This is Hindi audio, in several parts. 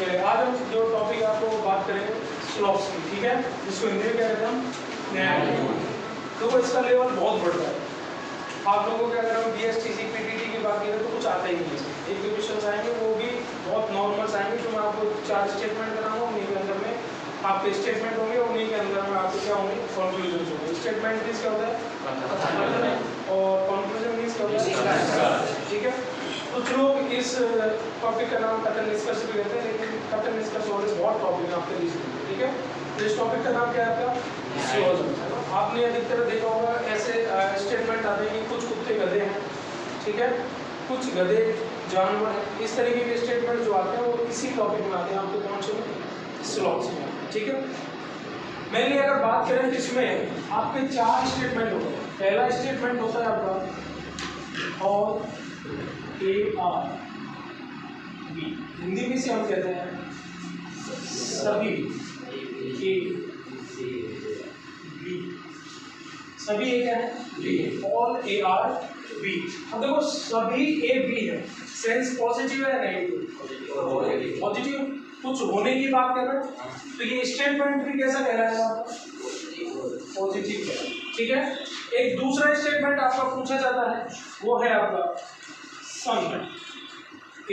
चलिए आज हम जो टॉपिक आपको बात करेंगे स्लॉप्स की, ठीक है, जिसको हिंदी में क्या कहते हैं हम तो इसका लेवल बहुत बढ़ता है। आप लोगों के अगर हम BSTC PTT की बात करें तो कुछ आता ही नहीं है। एक दो क्वेश्चन आएंगे वो भी बहुत नॉर्मल आएंगे, जो मैं आपको 4 स्टेटमेंट बनाऊंगा, उन्हीं के अंदर में आपके स्टेटमेंट होंगे, उन्हीं के अंदर में आपको क्या होंगे कंक्लूजन होंगे। स्टेटमेंट मींस क्या होता है और कंक्लूजन मींस क्या होता है, ठीक है। कुछ लोग इस टॉपिक का नाम कथन निष्कर्ष भी कहते हैं, लेकिन कथन निष्कर्ष और बहुत टॉपिक आपके लिए, ठीक है। तो इस टॉपिक का नाम क्या है आपका? आपने अधिकतर देखा होगा ऐसे स्टेटमेंट आते हैं कि कुछ कुत्ते गधे हैं, ठीक है, कुछ गधे जानवर हैं। इस तरीके के स्टेटमेंट जो आते हैं वो इसी टॉपिक में आते हैं, आपको कौन से स्लॉट्स में, ठीक है। मैंने अगर बात करें तो इसमें आपके 4 स्टेटमेंट होते हैं। पहला स्टेटमेंट होता है आपका और AR B, हिंदी में से हम कहते हैं सभी A B, सभी A क्या है ऑल AR B। अब देखो सभी A B है, सेंस पॉजिटिव है नेगेटिव? पॉजिटिव। कुछ होने की बात कर रहे हैं तो ये स्टेटमेंट भी कैसा कहलाएगा? पॉजिटिव है, ठीक है। एक दूसरा स्टेटमेंट आपका पूछा जाता है वो है आपका सम AR B,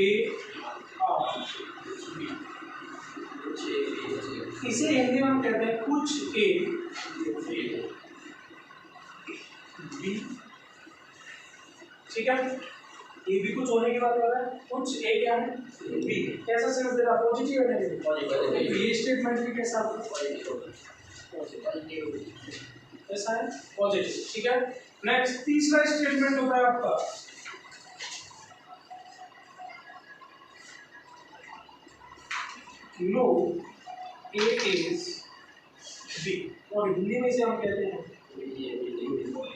इसे हिंदी में हम कहते हैं कुछ A B, ठीक है। ये भी कुछ होने की बात कर रहा है, कुछ A क्या है B। कैसा सेंस दे रहा है? पॉजिटिव है नेगेटिव? ये स्टेटमेंट भी कैसा ऐसा है पॉजिटिव, ठीक है। नेक्स्ट तीसरा स्टेटमेंट होता है आपका नो A is B, और हिंदी में इसे हम कहते हैं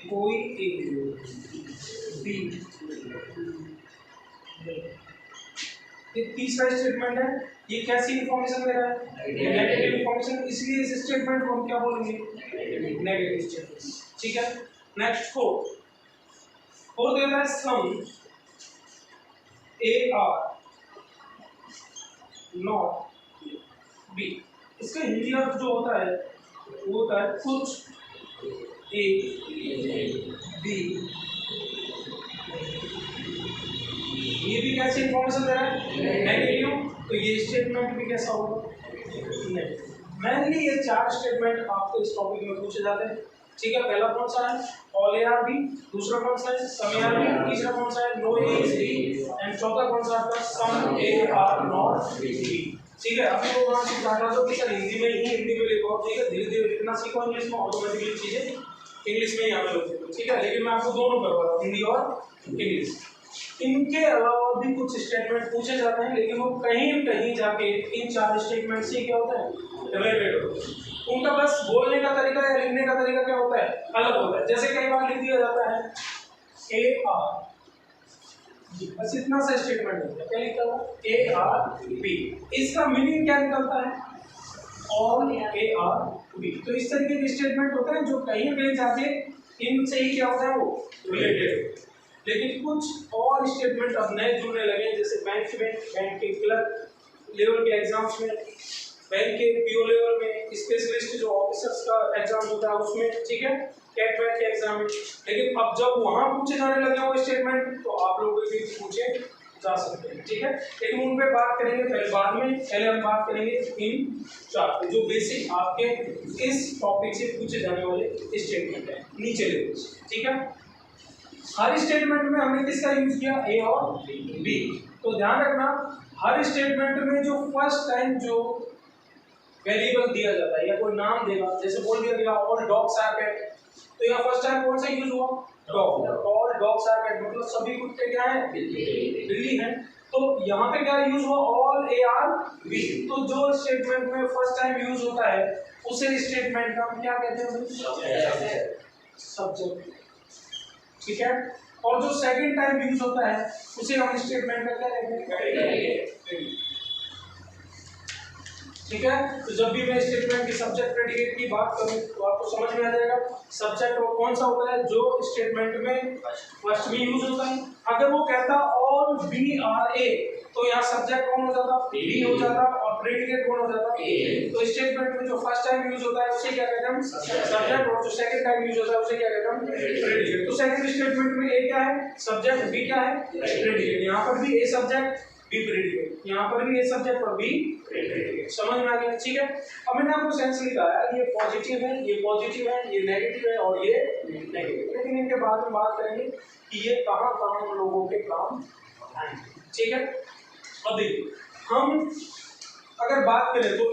कोई A B। ये तीसरा स्टेटमेंट है, ये कैसी इंफॉर्मेशन दे रहा है? नेगेटिव इंफॉर्मेशन, इसलिए इस स्टेटमेंट को हम क्या बोलेंगे? नेगेटिव स्टेटमेंट, ठीक है। नेक्स्ट फोर्थ देता है सम AR नॉट B। इसका हिंदी अर्थ जो होता है वो होता है कुछ A B। ये भी कैसी इंफॉर्मेशन दे रहा है? नेगेटिव, तो ये स्टेटमेंट भी कैसा होगा? नेगेटिव। मेनली ये 4 स्टेटमेंट आपको इस टॉपिक में पूछे जाते हैं, ठीक है। पहला कौन सा है? ऑल AR B, दूसरा कौन सा है? सम AR B, तीसरा कौन सा है? No A is B, and चौथा कौन सा आपका? सम AR नॉट B, ठीक है। अभी वो वहां से जाना तो कि सर हिंदी में लिखो, ठीक है। धीरे धीरे लिखना सीखो, इंग्लिश में ऑटोमेटिकली चीजें इंग्लिश में ही आने लगती है, ठीक है। लेकिन मैं आपको दोनों करवा रहा हूँ, हिंदी और इंग्लिश। इनके अलावा भी कुछ स्टेटमेंट पूछे जाते हैं, लेकिन वो कहीं जाके इन 4 स्टेटमेंट से क्या होता है? रिलेटेड होता है। उनका बस बोलने का तरीका या लिखने का तरीका क्या होता है? अलग होता है। जैसे कई बार लिख दिया जाता है AR, बस इतना सा स्टेटमेंट होता है, क्या लिखा हुआ? AR B। इसका मीनिंग क्या निकलता है? All AR B। तो इस तरीके के स्टेटमेंट होते हैं जो कहीं जाके इनसे ही क्या होता है वो रिलेटेड। लेकिन कुछ और स्टेटमेंट अब नए जुड़ने लगे, जैसे बैंक के क्लर्क लेवल के एग्जाम्स में, बैंक के PO लेवल में, स्पेशलिस्ट जो ऑफिसर्स का एग्जाम होता है उसमें, ठीक है, कैट बैंक के एग्जाम में। लेकिन अब जब वहां पूछे जाने लगे वो स्टेटमेंट तो आप लोगों को भी पूछे जा सकते हैं, ठीक है। लेकिन उन पे बात करेंगे पहले, बाद में। पहले हम बात करेंगे इन 4 जो बेसिक आपके इस टॉपिक से पूछे जाने वाले स्टेटमेंट है नीचे लेवल से, ठीक है। हर स्टेटमेंट में हमने किसका यूज किया? A और B। तो ध्यान रखना हर स्टेटमेंट में जो फर्स्ट टाइम जो वेरिएबल दिया जाता है या कोई नाम देगा, जैसे बोल दिया गया ऑल डॉग्स आर कैट, तो यहाँ फर्स्ट टाइम कौन सा यूज हुआ? Dog. All dogs are cat मतलब सभी कुत्ते क्या है? बिल्ली है। तो यहाँ पे क्या यूज हुआ? All AR B। तो जो स्टेटमेंट में फर्स्ट टाइम यूज होता है उसे स्टेटमेंट का हम क्या कहते हैं? सब्जेक्ट, ठीक है। और जो सेकंड टाइम यूज होता है उसे हम स्टेटमेंट का क्या कहते हैं? ठीक है। तो जब भी मैं स्टेटमेंट की सब्जेक्ट प्रेडिकेट की बात करूं तो आपको समझ में आ जाएगा सब्जेक्ट वो कौन सा होता है जो स्टेटमेंट में फर्स्ट में यूज होता है। अगर वो कहता ऑल B are A तो यहाँ सब्जेक्ट कौन हो जाता? B हो जाता, और प्रेडिकेट कौन हो जाता है ए। तो स्टेटमेंट में जो फर्स्ट टाइम यूज होता है उसे क्या कहते हैं हम सब्जेक्ट, और जो सेकंड टाइम यूज होता है उसे क्या कहते हैं हम प्रेडिकेट। तो सेकंड स्टेटमेंट में ए क्या है सब्जेक्ट, बी क्या है प्रेडिकेट। यहाँ पर भी ए सब्जेक्ट बी प्रेडिकेट, यहाँ पर भी ए सब्जेक्ट और बी प्रेडिकेट। समझ में आ गया? ठीक है। अब मैंने आपको सेंस लिखा है, ये पॉजिटिव है, ये पॉजिटिव है, ये नेगेटिव है और ये नेगेटिव। लेकिन इनके बाद में बात करेंगे कि ये कहाँ कहाँ लोगों के काम आएंगे। ठीक है। अब देखिए, हम अगर बात करें तो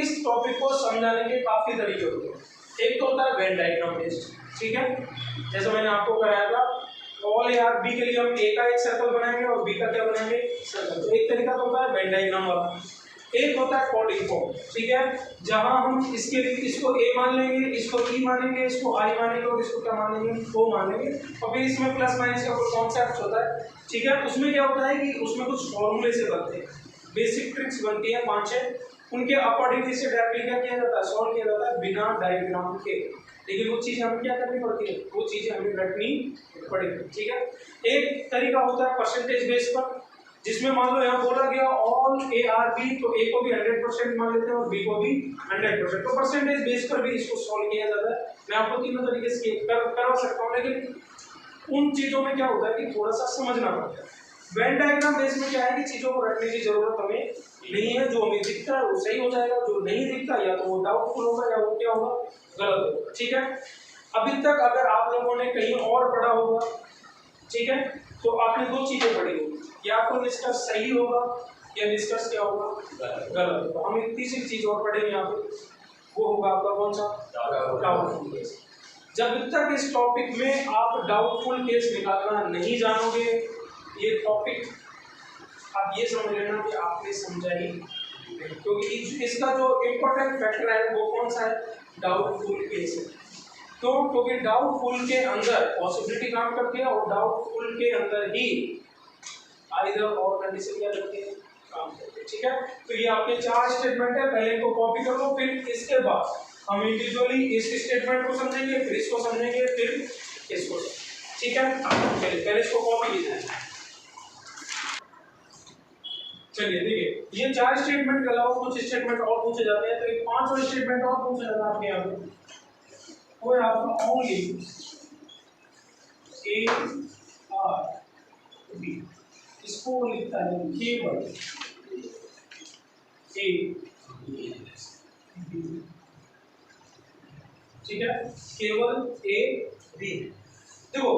इस टॉपिक को समझाने के काफी तरीके होते हैं। एक तो होता है वेन डायग्राम बेस्ड, ठीक है, जैसे मैंने आपको कराया था ऑल यार बी के लिए हम ए का एक सर्कल बनाएंगे और बी का क्या बनाएंगे सर्कल। तो एक तरीका तो होता है वेन डायग्राम वाला, एक होता है कोडिंग फॉर्म, ठीक है, जहां हम इसके लिए इसको ए मान लेंगे, इसको ई मानेंगे, इसको आई मानेंगे और इसको क्या मानेंगे ओ मानेंगे, और फिर इसमें प्लस माइनस का कोई कॉन्सेप्ट होता है। ठीक है। उसमें क्या होता है कि उसमें कुछ फॉर्मूले से बनते हैं, बेसिक ट्रिक्स बनती है 5-6, उनके अकॉर्डिंगली से डायरेक्टली क्या किया जाता है सॉल्व किया जाता है बिना डायग्राम के। लेकिन वो चीज़ हमें क्या करनी पड़ती है, वो चीज़ें हमें रखनी पड़ेगी। ठीक है। एक तरीका होता है परसेंटेज बेस पर, जिसमें मान लो यहाँ बोला गया ऑल ए आर बी, तो ए को भी 100% मान लेते हैं और बी को भी 100%, तो परसेंटेज बेस पर भी इसको सॉल्व किया जाता है। मैं आपको तीनों तरीके से करवा सकता हूँ, लेकिन उन चीज़ों में क्या होता है कि थोड़ा सा समझना पड़ता है। वेन डायग्राम बेस में क्या है कि चीज़ों को रखने की जरूरत हमें नहीं है, जो हमें दिखता है वो सही हो जाएगा, जो नहीं दिखता या तो वो डाउटफुल होगा या वो क्या होगा गलत होगा। ठीक है। अभी तक अगर आप लोगों ने कहीं और पढ़ा होगा, ठीक है, तो आपने दो चीजें पढ़ी होगी, या तो निष्कर्ष सही होगा या निष्कर्ष क्या होगा गलत होगा। हम एक तीसरी चीज और पढ़ेंगे यहाँ पे, वो होगा आपका कौन सा डाउटफुल केस। जब तक इस टॉपिक में आप डाउटफुल केस निकालना नहीं जानोगे, ये टॉपिक आप ये समझ लेना कि आपने समझा ही, क्योंकि इसका जो इम्पोर्टेंट फैक्टर है वो कौन सा है डाउटफुल केस है। तो क्योंकि डाउटफुल के अंदर पॉसिबिलिटी काम करती है और डाउटफुल के अंदर ही आइदर और कंडीशन क्या करती है काम करती है। ठीक है। तो ये आपके 4 स्टेटमेंट है, पहले इनको कॉपी कर लो, फिर इसके बाद हम इंडिविजुअली इस स्टेटमेंट को समझेंगे, फिर इसको समझेंगे, फिर इसको। ठीक है। पहले इसको कॉपी कीजिए। चलिए देखिए, ये 4 स्टेटमेंट के अलावा कुछ स्टेटमेंट और पूछे जाते हैं, तो एक 5 स्टेटमेंट और पूछा जाता है आपके यहाँ पे, वो है आपका ओनली ए आर बी, इसको लिखता है केवल ए बी, ठीक है, केवल ए बी। देखो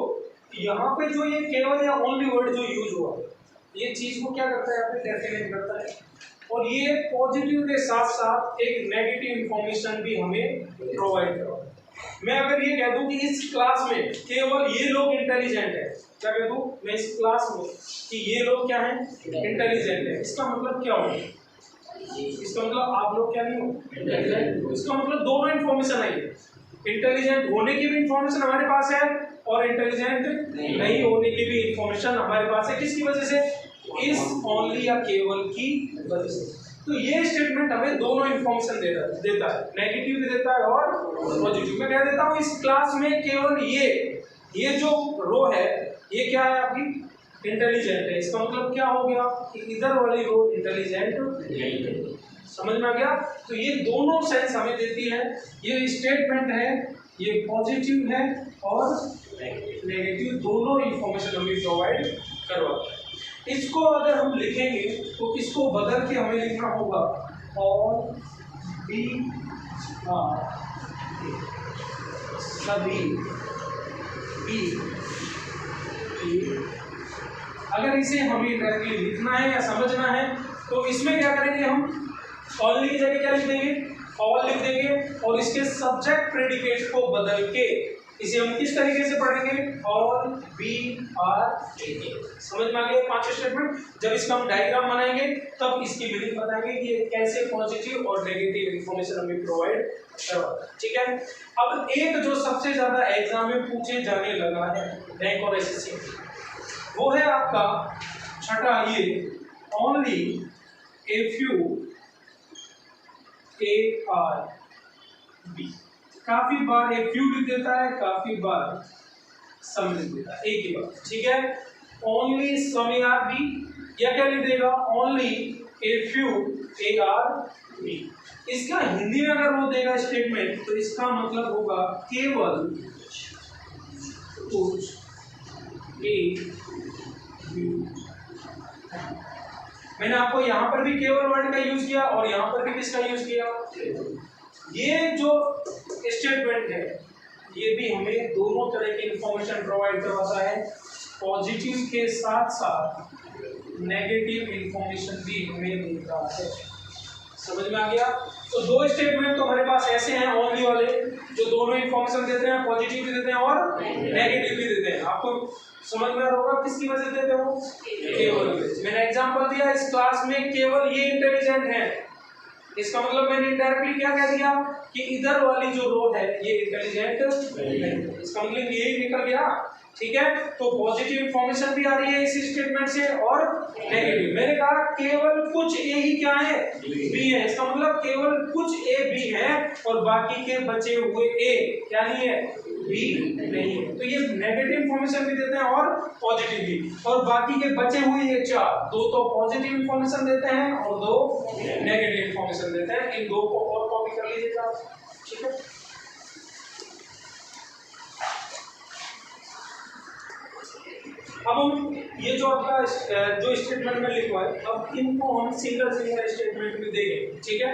यहाँ पे जो ये केवल या ओनली वर्ड जो यूज हुआ, ये चीज को क्या करता है यहाँ पे डेफिनेट करता है, और ये पॉजिटिव के साथ साथ एक नेगेटिव इंफॉर्मेशन भी हमें प्रोवाइड करवाता है। मैं अगर ये कह दूं कि इस क्लास में केवल ये लोग इंटेलिजेंट है, क्या कह दूं मैं इस क्लास में कि ये लोग क्या हैं इंटेलिजेंट है, इसका मतलब क्या होगा, इसका मतलब आप लोग क्या नहीं हो इंटेलिजेंट। इसका मतलब दोनों इंफॉर्मेशन आई है, इंटेलिजेंट होने की भी इंफॉर्मेशन हमारे पास है और इंटेलिजेंट नहीं होने की भी इंफॉर्मेशन हमारे पास है। किसकी वजह से, इस ओनली या केवल की वजह से। तो ये स्टेटमेंट हमें दोनों इंफॉर्मेशन देता है, नेगेटिव भी देता है और पॉजिटिव। मैं कह देता हूँ इस क्लास में केवल ये जो रो है ये क्या है आपकी इंटेलिजेंट है, इसका मतलब क्या हो गया कि इधर वाली रो इंटेलिजेंट नहीं है। समझ में आ गया? तो ये दोनों सेंस हमें देती है, ये स्टेटमेंट है, ये पॉजिटिव है और नेगेटिव, दोनों इंफॉर्मेशन हमें प्रोवाइड करवाता है। इसको अगर हम लिखेंगे तो इसको बदल के हमें लिखना होगा और बी आर सभी बी। अगर इसे हमें डायरेक्टली लिखना है या समझना है तो इसमें क्या करेंगे, हम ऑल की जगह क्या लिख देंगे, ऑल लिख देंगे, और इसके सब्जेक्ट प्रेडिकेट को बदल के इसे हम किस तरीके से पढ़ेंगे, ऑल बी आर। समझ में आ गया 5 स्टेटमेंट। जब इसका हम डायग्राम बनाएंगे तब इसकी मीनिंग बताएंगे कि ये कैसे पॉजिटिव और नेगेटिव इंफॉर्मेशन हमें प्रोवाइड करवाता है। ठीक है। अब एक जो सबसे ज्यादा एग्जाम में पूछे जाने लगा है बैंक और एसएससी, वो है आपका छठा, ये only a few A are B. काफी बार ए फ्यू लिख देता है, काफी बार सम लिख देता है, एक ही बात। ठीक है। Only some A are B या क्या लिख देगा, only a few A are B. इसका हिंदी में अगर वो देगा स्टेटमेंट तो इसका मतलब होगा केवल कुछ ए बी। मैंने आपको यहां पर भी केवल वर्ड का यूज किया और यहां पर भी किसका यूज किया। ये जो स्टेटमेंट है ये भी हमें दोनों तरह की इंफॉर्मेशन प्रोवाइड करवाता है, पॉजिटिव के साथ साथ नेगेटिव इंफॉर्मेशन भी हमें देता है। समझ में आ गया। तो दो स्टेटमेंट तो हमारे पास ऐसे हैं ओनली वाले जो दोनों इंफॉर्मेशन देते हैं, पॉजिटिव भी देते हैं और नेगेटिव भी देते हैं। आपको समझ में आ रहा होगा किसकी वजह से देते हैं वो, केवल। मैंने एग्जांपल दिया इस क्लास में केवल ये इंटेलिजेंट है, इसका मतलब मैंने इनडायरेक्टली क्या कह दिया कि इधर वाली जो रो है ये इंटेलिजेंट है, इसका मतलब यही निकल गया। ठीक है, तो पॉजिटिव इंफॉर्मेशन भी आ रही है इस स्टेटमेंट से और नेगेटिव। मैंने कहा केवल कुछ ए ही क्या है, बी है, इसका मतलब केवल कुछ ए बी है और बाकी के बचे हुए ए क्या नहीं है, बी नहीं है। तो ये नेगेटिव इंफॉर्मेशन भी देते हैं और पॉजिटिव भी, और बाकी के बचे हुए ये चार, दो तो पॉजिटिव इंफॉर्मेशन देते हैं और दो नेगेटिव इंफॉर्मेशन देते हैं। इन दो को और कॉपी कर लीजिएगा। ठीक है, अब हम ये जो आपका जो स्टेटमेंट में लिखा है, अब इनको हम सिंगल स्टेटमेंट में देंगे। ठीक है,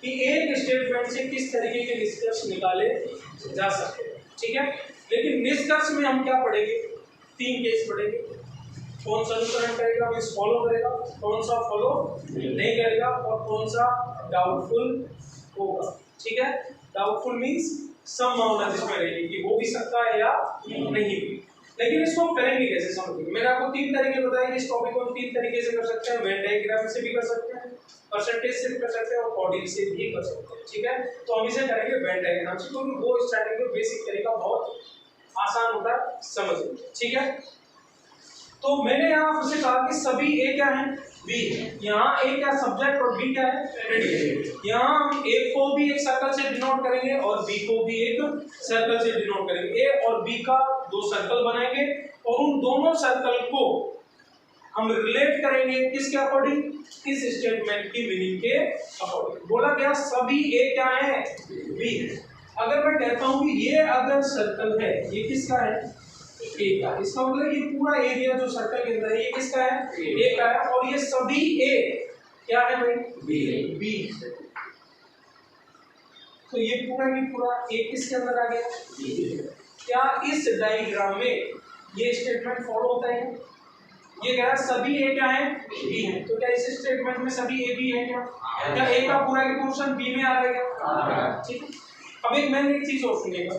कि एक स्टेटमेंट से किस तरीके के निष्कर्ष निकाले जा सकते हैं। ठीक है, लेकिन निष्कर्ष में हम क्या पढ़ेंगे, तीन केस पढ़ेंगे। कौन सा अनुसरण करेगा, मींस फॉलो करेगा, कौन सा फॉलो नहीं करेगा और कौन सा डाउटफुल होगा। ठीक है, डाउटफुल मींस संभावना जिसमें रहेगी कि हो भी सकता है या नहीं भी। लेकिन इसको करेंगे कैसे समझिए। मैंने आपको तीन तरीके बताए कि इस टॉपिक को हम तीन तरीके से कर सकते हैं, वेन डायग्राम से भी कर सकते हैं, परसेंटेज से भी कर सकते हैं और कोडिंग से भी कर सकते हैं। ठीक है, तो हम इसे करेंगे वेन डायग्राम से, क्योंकि वो स्टार्टिंग में बेसिक तरीका बहुत आसान होता है समझने। ठीक है, तो मैंने यहाँ आपसे कहा कि सभी ए क्या है, बी है। यहाँ ए क्या सब्जेक्ट और बी क्या है प्रेडिकेट। यहाँ हम ए को भी एक सर्कल से डिनोट करेंगे और बी को भी एक सर्कल से डिनोट करेंगे। ए और बी का दो सर्कल बनाएंगे और उन दोनों सर्कल को हम रिलेट करेंगे किसके अकॉर्डिंग, इस स्टेटमेंट की मीनिंग के अकॉर्डिंग। बोला गया सभी ए क्या है, बी है। अगर मैं कहता हूं कि ये अगर सर्कल है, ये किसका है, ए का, इसका मतलब ये पूरा एरिया जो सर्कल के अंदर है ये किसका है, ए का है। और ये सभी ए क्या है भाई, बी। तो ये पूरा की पूरा ए किसके अंदर आ गया। क्या इस डायग्राम में ये स्टेटमेंट फॉलो होता है, ये कह रहा है सभी ए क्या है, बी है। तो क्या इस स्टेटमेंट में सभी ए बी है क्या ए का पूरा का पोर्शन बी में आ रहा है क्या। ठीक है, अब एक मैंने एक चीज और सुनेगा,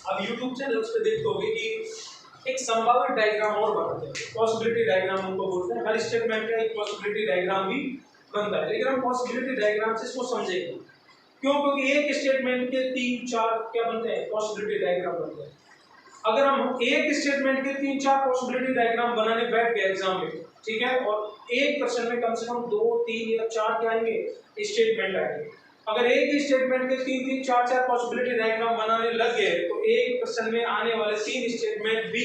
अब YouTube चैनल पे देखते होगे कि एक संभावित डायग्राम और बनाते हैं, पॉसिबिलिटी डायग्राम उनको बोलते हैं। हर स्टेटमेंट का एक पॉसिबिलिटी डायग्राम भी बनता है, लेकिन हम पॉसिबिलिटी डायग्राम से इसको समझेंगे क्यों, क्योंकि एक स्टेटमेंट के 3-4 क्या बनते हैं, पॉसिबिलिटी डायग्राम बनते हैं। अगर हम एक स्टेटमेंट के 3-4 पॉसिबिलिटी डायग्राम बनाने बैठ गए एग्जाम में, ठीक है, और एक क्वेश्चन में कम से कम 2, 3 या 4 क्या आएंगे, स्टेटमेंट आएंगे। अगर एक ही स्टेटमेंट के 3-3, 4-4 पॉसिबिलिटी डायग्राम बनाने लग गए तो एक क्वेश्चन में आने वाले 3 स्टेटमेंट भी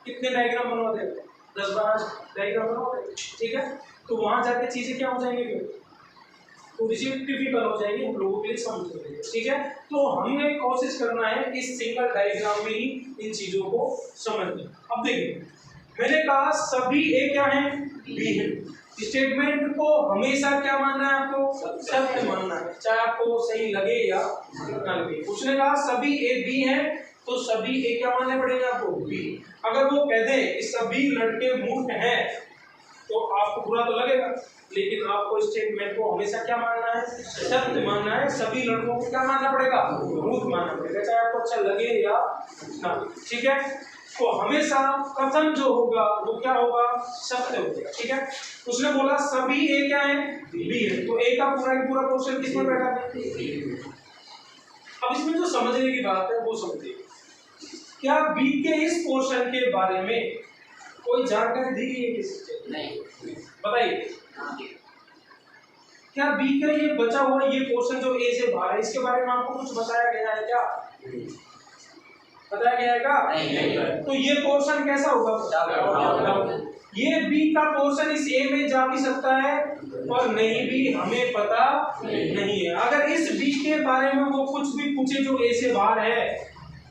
कितने डायग्राम बनवा देंगे, 10-12 डायग्राम बनवा देंगे। ठीक है, तो वहां जाके चीजें क्या हो जाएंगी, थोड़ी सी डिफिकल्ट हो जाएगी हम लोगों के लिए समझने के लिए। ठीक है, तो हमने कोशिश करना है इस सिंगल डायग्राम में ही इन चीजों को समझने। अब देखिए मैंने कहा सभी ए क्या है, बी है। स्टेटमेंट को हमेशा क्या मानना है, आपको सत्य मानना है, चाहे आपको सही लगे या ना लगे। उसने कहा सभी ए बी हैं तो सभी ए क्या मानने पड़ेंगे आपको, बी। अगर वो कह दे कि सभी लड़के मूर्ख हैं तो आपको बुरा तो लगेगा, लेकिन आपको स्टेटमेंट को हमेशा क्या मानना है, सत्य मानना है। सभी लड़कों को क्या मानना पड़ेगा, मूर्ख मानना पड़ेगा, चाहे आपको अच्छा लगे या ना। ठीक है, तो हमेशा कथन जो होगा वो क्या होगा, सत्य होगा। ठीक है, उसने बोला सभी ए क्या है, बी है, तो ए का पूरा पोर्शन किसमें बैठा है। अब इसमें जो समझने की बात है वो समझिए, क्या बी के इस पोर्शन के बारे में कोई जानकारी दी गई है किसी नहीं, बताइए क्या बी का ये बचा हुआ ये पोर्शन जो ए से बाहर है इसके बारे में आपको कुछ बताया गया है क्या, बताया गया है क्या नहीं। तो ये पोर्शन कैसा होगा, ये बी का पोर्शन इस ए में जा भी सकता है और नहीं भी, हमें पता नहीं है। अगर इस बी के बारे में वो कुछ भी पूछे जो ए से बाहर है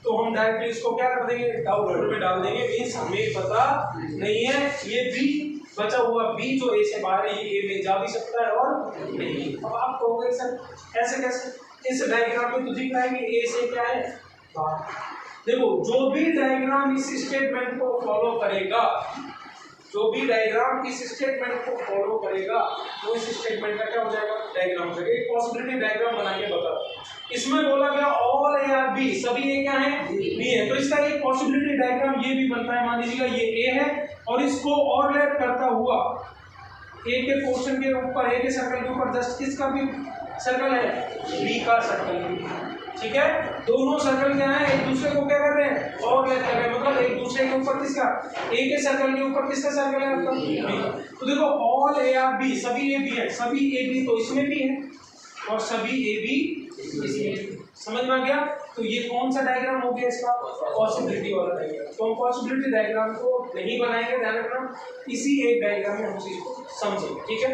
तो हम डायरेक्टली इसको क्या कर देंगे, डाउट में डाल देंगे, मींस हमें पता नहीं है। ये बी बचा हुआ बी जो ए से बाहर है ये ए में जा भी सकता है और नहीं। अब आप कहोगे सर ऐसे कैसे, इस डायग्राम में तो दिख रहा है कि ए से क्या है बाहर। देखो जो भी डायग्राम इस स्टेटमेंट को फॉलो करेगा, जो भी डायग्राम इस स्टेटमेंट को फॉलो करेगा वो इस स्टेटमेंट का क्या हो जाएगा, डायग्राम हो जाएगा। एक पॉसिबिलिटी डायग्राम बना के बता, इसमें बोला गया ऑल ए आर बी, सभी ए क्या है, बी है, तो इसका एक पॉसिबिलिटी डायग्राम ये भी बनता है। मान लीजिएगा ये ए है और इसको ओवरलैप करता हुआ ए के पोर्शन के ऊपर, ए के सर्कल के ऊपर जस्ट किसका भी सर्कल है, बी का सर्कल, ठीक है। दोनों सर्कल क्या है, एक दूसरे को क्या कर रहे हैं, ओवरलैप कर रहे हैं, मतलब एक दूसरे के ऊपर किसका, ए के सर्कल के ऊपर किसका सर्कल है आपका, बी। तो देखो ऑल ए आर बी, सभी ए बी है, सभी ए बी तो इसमें भी है और सभी ए बी इसमें, समझ में आ गया। तो ये कौन सा डायग्राम हो गया, इसका पॉसिबिलिटी वाला डायग्राम। तो हम पॉसिबिलिटी डायग्राम को नहीं बनाएंगे, ध्यान रखना, इसी एक डायग्राम में हम चीज को समझेंगे, ठीक है।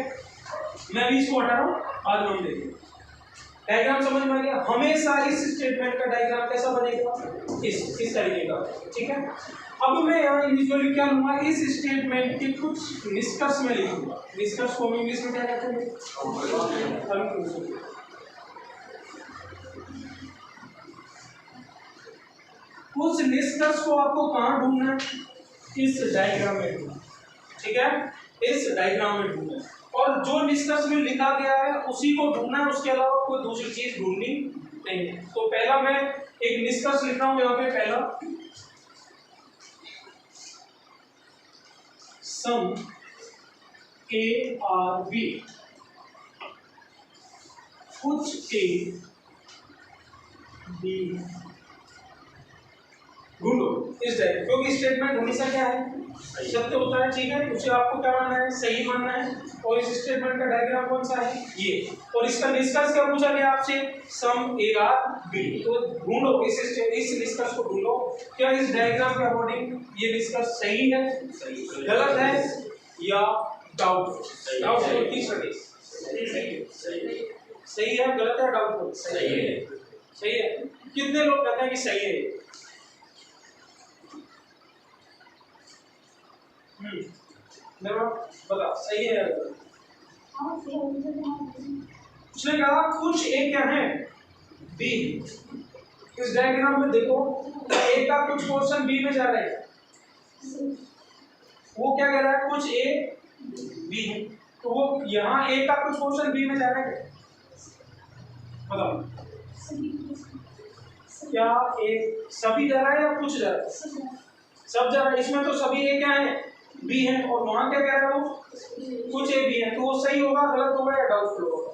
मैं भी इसको हटा रहा हूँ, आज हम देखेंगे। डायग्राम समझ में आ गया। हमेशा इस स्टेटमेंट का डायग्राम कैसा बनेगा, इस तरीके का, ठीक है। अब मैं यहाँ यूजुअली क्या लूंगा, इस स्टेटमेंट के कुछ निष्कर्ष में लिखूंगा। निष्कर्ष को हम इंग्लिश में क्या कहते हैं, कुछ निष्कर्ष को आपको कहाँ ढूंढना है, इस डायग्राम में ढूंढना, ठीक है, इस डायग्राम में ढूंढना है। और जो निष्कर्ष में लिखा गया है उसी को ढूंढना है, उसके अलावा कोई दूसरी चीज ढूंढनी नहीं है। तो पहला मैं एक निष्कर्ष लिख रहा हूं यहाँ पे, पहला सम ए आर बी, कुछ ए बी ढूंढो इस डायग्राम, क्योंकि स्टेटमेंट हमेशा क्या है, सत्य होता है, ठीक है। उसे आपको क्या मानना है, सही मानना है। और इस स्टेटमेंट का डायग्राम कौन सा है, ये। और इसका निष्कर्ष क्या पूछा गया आपसे, सम ए आर बी। तो ढूंढो इस निष्कर्ष को ढूंढो, क्या इस डायग्राम के अकॉर्डिंग ये निष्कर्ष सही है, गलत है या डाउटफुल। डाउटफुल की सही है, गलत है, डाउटफुल सही है, सही है। कितने लोग कहते हैं कि सही है, बता सही है। उसने कहा कुछ ए क्या है, बी। इस डायग्राम में देखो ए का कुछ पोर्शन बी में जा रहा है, वो क्या कह रहा है, कुछ ए बी है, तो वो यहाँ ए का कुछ पोर्शन बी में जा रहा है, बताओ क्या ए सभी जा रहा है या कुछ जा रहा है, सब जा रहा है। इसमें तो सभी ए क्या है, बी है, और वहां क्या कह रहा है, वो कुछ ए बी है, तो वो सही होगा, गलत होगा या डाउटफुल होगा,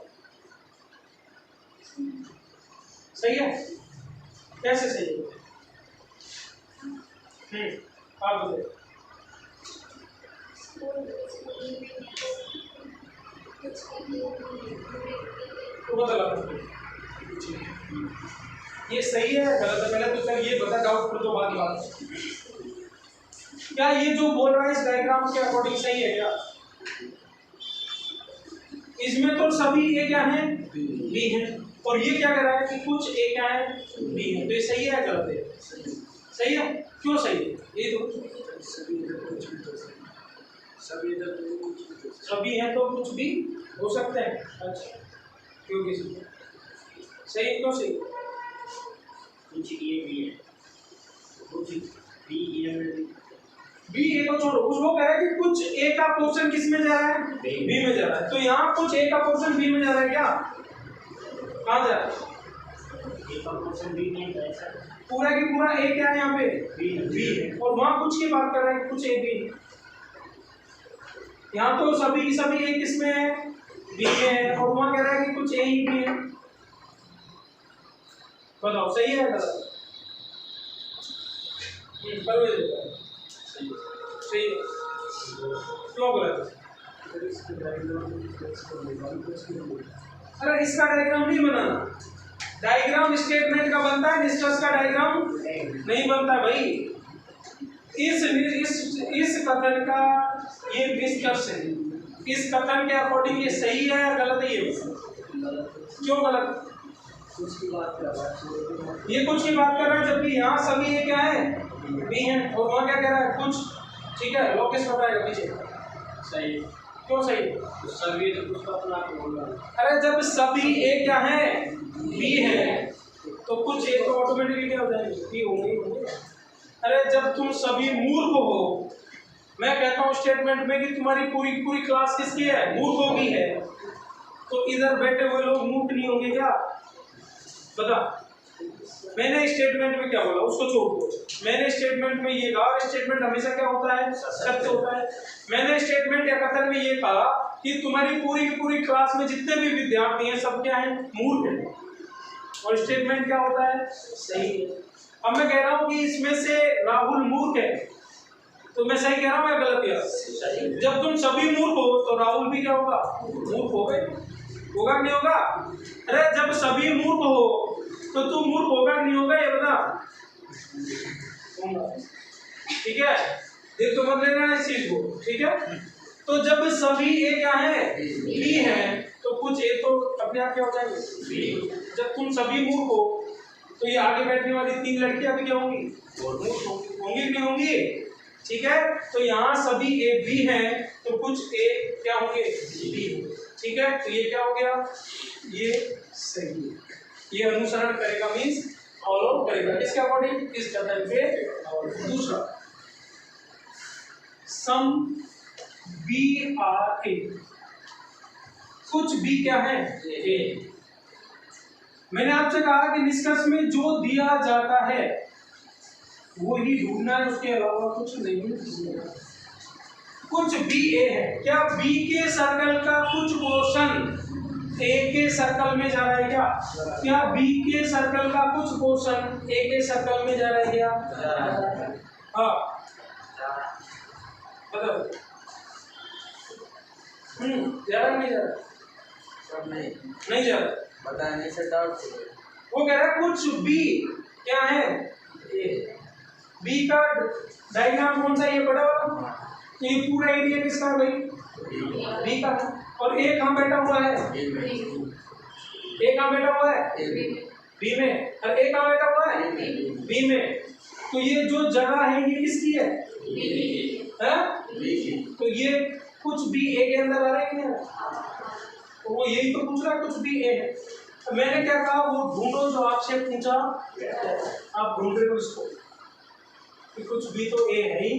सही है, कैसे सही होगा, आप बताइए। तो बता ये सही है, गलत है, पहले तो चल ये बता, डाउटफुल तो बाद में बात। क्या ये जो बोल रहा है इस डायग्राम के अकॉर्डिंग सही है क्या, इसमें तो सभी ए क्या है, बी है, और ये क्या कह रहा है कि कुछ ए क्या है, बी है, तो ये सही है, गलत है, सही है, क्यों सही है, ये तो सभी है तो कुछ भी हो सकता है, अच्छा क्योंकि सही, क्यों सही, कुछ ए बी है, कुछ बी है, बी ए को छोड़ो, वो कह रहा है कि कुछ ए का पोर्शन किस में जा रहा है, बी में जा रहा है। तो यहाँ कुछ ए का पोर्शन बी में जा रहा है क्या, कहाँ जा रहा है, ए का पोर्शन बी में जा रहा है, पूरा की पूरा ए क्या है यहाँ पे, बी है, और वहाँ कुछ की बात कर रहे हैं, कुछ ए बी। यहाँ तो सभी की सभी ए किस में है, बी में है, और वहाँ कह रहा है कि कुछ ए ही बी है, बताओ सही है, गलत, सही है, क्यों गलत, अरे इसका डायग्राम नहीं बनाना, डायग्राम स्टेटमेंट का बनता है, निष्कर्ष का डायग्राम नहीं बनता भाई। इस कथन का ये निष्कर्ष है। इस कथन के अकॉर्डिंग ये सही है या गलत है? ये क्यों गलत? कुछ की बात कर रहा है, ये कुछ की बात कर रहा है, जबकि यहाँ सभी ये क्या है? बी है। और वहाँ क्या कह रहा है? कुछ। ठीक है, लोकेश बताएगा पीछे। सही। क्यों सही? सभी तो कुछ अपना बोल रहा है। अरे जब सभी ए क्या है? बी है, तो कुछ ए तो ऑटोमेटिकली क्या हो जाएंगे? बी होंगे। अरे जब तुम सभी मूर्ख हो, मैं कहता हूँ स्टेटमेंट में कि तुम्हारी पूरी पूरी क्लास किसकी है? मूर्खों की है, तो इधर बैठे हुए लोग मूर्ख नहीं होंगे क्या? बता। मैंने स्टेटमेंट में क्या बोला उसको छोड़ दो। मैंने स्टेटमेंट में ये कहा, स्टेटमेंट हमेशा क्या होता है? सत्य होता है। मैंने स्टेटमेंट या कथन में ये कहा कि तुम्हारी पूरी की पूरी क्लास में जितने भी विद्यार्थी हैं सब क्या है? मूर्ख हैं। और स्टेटमेंट क्या होता है? सही है। अब मैं कह रहा हूँ कि इसमें से राहुल मूर्ख है, तो मैं सही कह रहा हूँ या गलत कह रहा हूँ? जब तुम सभी मूर्ख हो तो राहुल भी क्या होगा? मूर्ख हो गए। होगा कि नहीं होगा? अरे जब सभी मूर्ख हो तो तू मूर्ख होगा कि नहीं होगा? ये बता। ठीक है, देख तो मत लेना इस चीज को। ठीक है, तो जब सभी ए क्या है? बी है, तो कुछ ए तो अपने आप क्या हो जाएंगे? बी। जब तुम सभी मूर्ख हो तो ये आगे बैठने वाली 3 लड़कियां भी क्या होंगी? होंगी कि नहीं होंगी? ठीक है, तो यहाँ सभी ए बी हैं, तो कुछ ए क्या होंगे? बी। ठीक है, तो ये क्या हो गया? ये सही है। ये अनुसरण करेगा मीन्स फॉलो करेगा। इसके अकॉर्डिंग इस कथन पे। और दूसरा, सम बी आर ए, कुछ बी क्या है? ए। मैंने आपसे कहा कि निष्कर्ष में जो दिया जाता है वो ही ढूंढना है, उसके अलावा कुछ नहीं ढूंढना। कुछ बी ए है, क्या बी के सर्कल का कुछ पोर्शन ए के सर्कल में जा रहा है क्या? क्या बी के सर्कल का कुछ पोर्शन ए के सर्कल में जा रहा है क्या? हाँ बताओ। जा रहा नहीं जा रहा? नहीं जा रहा। बताने से डाउट वो कह रहा है कुछ बी क्या है? ए। बी का डायग्राम कौन सा? ये बड़ा वाला। तो ये पूरा एरिया किसका है भाई? बी का। और ए कहाँ बैठा हुआ है? ए कहाँ बैठा हुआ है? बी में। और ए कहाँ बैठा हुआ है? बी में। तो ये जो जगह है ये किसकी है? तो ये कुछ बी ए के अंदर आ रहा है क्या? तो वो यही तो पूछ रहा है, कुछ बी ए है। तो मैंने क्या कहा? वो ढूंढो जो आपसे पूछा, आप ढूंढ रहे हो इसको कि कुछ बी तो ए है ही।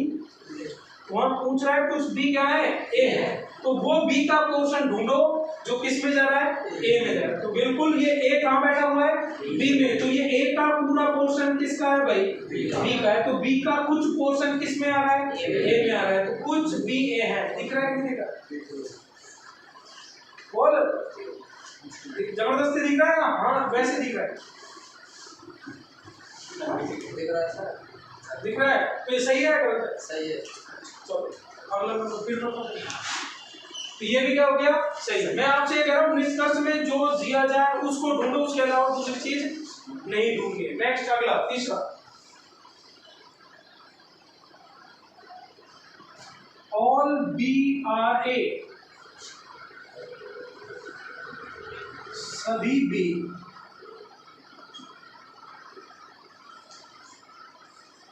वहां पूछ रहा है कुछ बी क्या है? ए है। तो वो बी का पोर्शन ढूंढो जो किस में जा रहा है? ए में जा रहा है। तो बिल्कुल ये ए कहाँ बैठा हुआ है? बी में। तो ये ए का पूरा पोर्शन किसका है भाई? बी का है। तो बी का कुछ पोर्शन किस में आ रहा है? ए में आ रहा है। तो कुछ बी ए है। दिख रहा है कि नहीं दिख रहा? बोल, जबरदस्ती दिख रहा है ना? हाँ वैसे दिख रहा है। दिख रहा है? तो ये सही है गलत है? सही है। तो ये भी क्या हो गया? सही है। मैं आपसे ये कह रहा हूँ निष्कर्ष में जो दिया जाए उसको ढूंढो, उसके अलावा दूसरी चीज नहीं ढूंढिए। नेक्स्ट अगला तीसरा, ऑल बी आर ए, सभी बी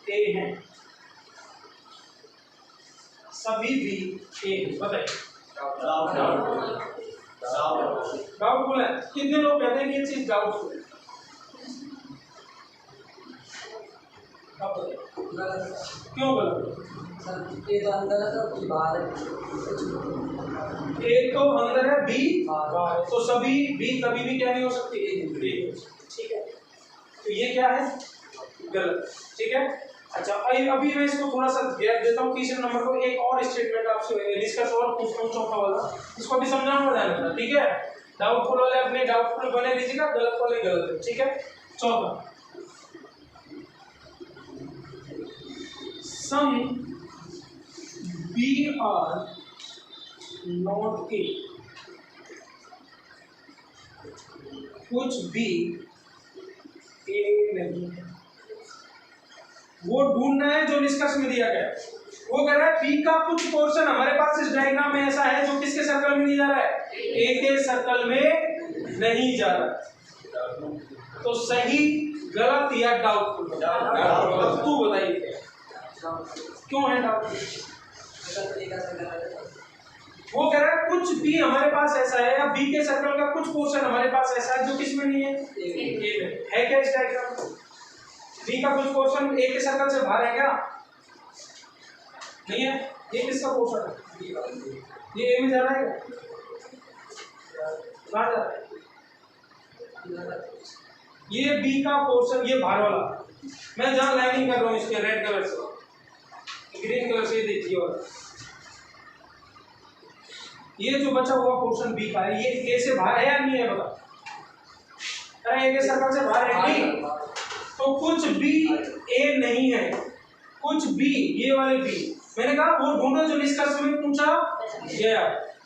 ए हैं। सभी भी ए हैं। बताइए डाउटफुल है? कितने लोग कहते हैं कि ये चीज डाउटफुल है? क्यों गलत? ए तो अंदर है तो बाहर है। ए तो अंदर है, बी बाहर है। तो सभी बी कभी भी क्या नहीं हो सकती? ए। ठीक है, तो ये क्या है? गलत। ठीक है, अच्छा अभी मैं इसको थोड़ा सा गैप देता हूँ। तीसरे नंबर को एक और स्टेटमेंट आपसे डिस्कस और पूछता हूँ, चौथा वाला। इसको अभी समझाना पड़ जाएगा। ठीक है, डाउटफुल वाले अपने डाउटफुल बने लीजिएगा, गलत वाले गलत है। ठीक है, चौथा, some B are not A, कुछ भी ए नहीं है। वो ढूंढना है जो निष्कर्ष में दिया गया। वो कह रहा है बी का कुछ पोर्शन हमारे पास इस डायग्राम में ऐसा है जो किसके सर्कल में नहीं जा रहा है, ए के सर्कल में नहीं जा रहा। तो सही, गलत या डाउटफुल? तू बताइए क्यों है डाउटफुल? वो कह रहा है कुछ बी हमारे पास ऐसा है या बी के सर्कल का कुछ पोर्शन हमारे पास ऐसा है जो किसमें नहीं है, ए में है। क्या इस डायग्राम में बी का कुछ पोर्शन ए के सर्कल से बाहर है क्या? नहीं है। ये किसका पोर्शन है? ये ए में जा रहा है क्या? कहाँ जा रहा है? ये बी का पोर्शन, ये बाहर वाला, मैं जहाँ लाइनिंग कर रहा हूँ इसके रेड कलर से, ग्रीन कलर से देखिए, और ये जो बचा हुआ पोर्शन बी का है, ये ए से बाहर है या नहीं है? बता, अरे ए के सर्कल से बाहर है नहीं, तो कुछ बी ए नहीं है, कुछ बी, ये वाले बी, मैंने कहा वो ढूंढो जो निष्कर्ष में पूछा गया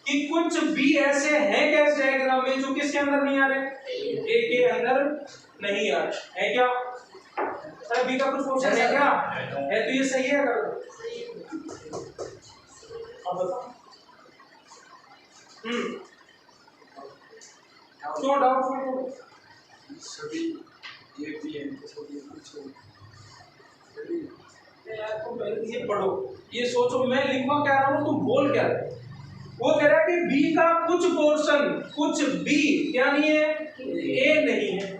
कि कुछ बी ऐसे हैं क्या इस डायग्राम में जो किसके अंदर नहीं आ रहे, ए के अंदर नहीं आ रहे है क्या? अरे बी का कुछ पोर्शन है क्या? है तो ये सही है। कर अब बताओ क्यों डाउटफुल? सभी ये भी है, सभी कुछ यार तुम पहले ये पढ़ो, ये सोचो मैं लिखवा क्या रहा हूँ, तुम बोल क्या रहे? वो कह रहा है कि बी का कुछ पोर्शन, कुछ बी क्या नहीं है, ए नहीं है।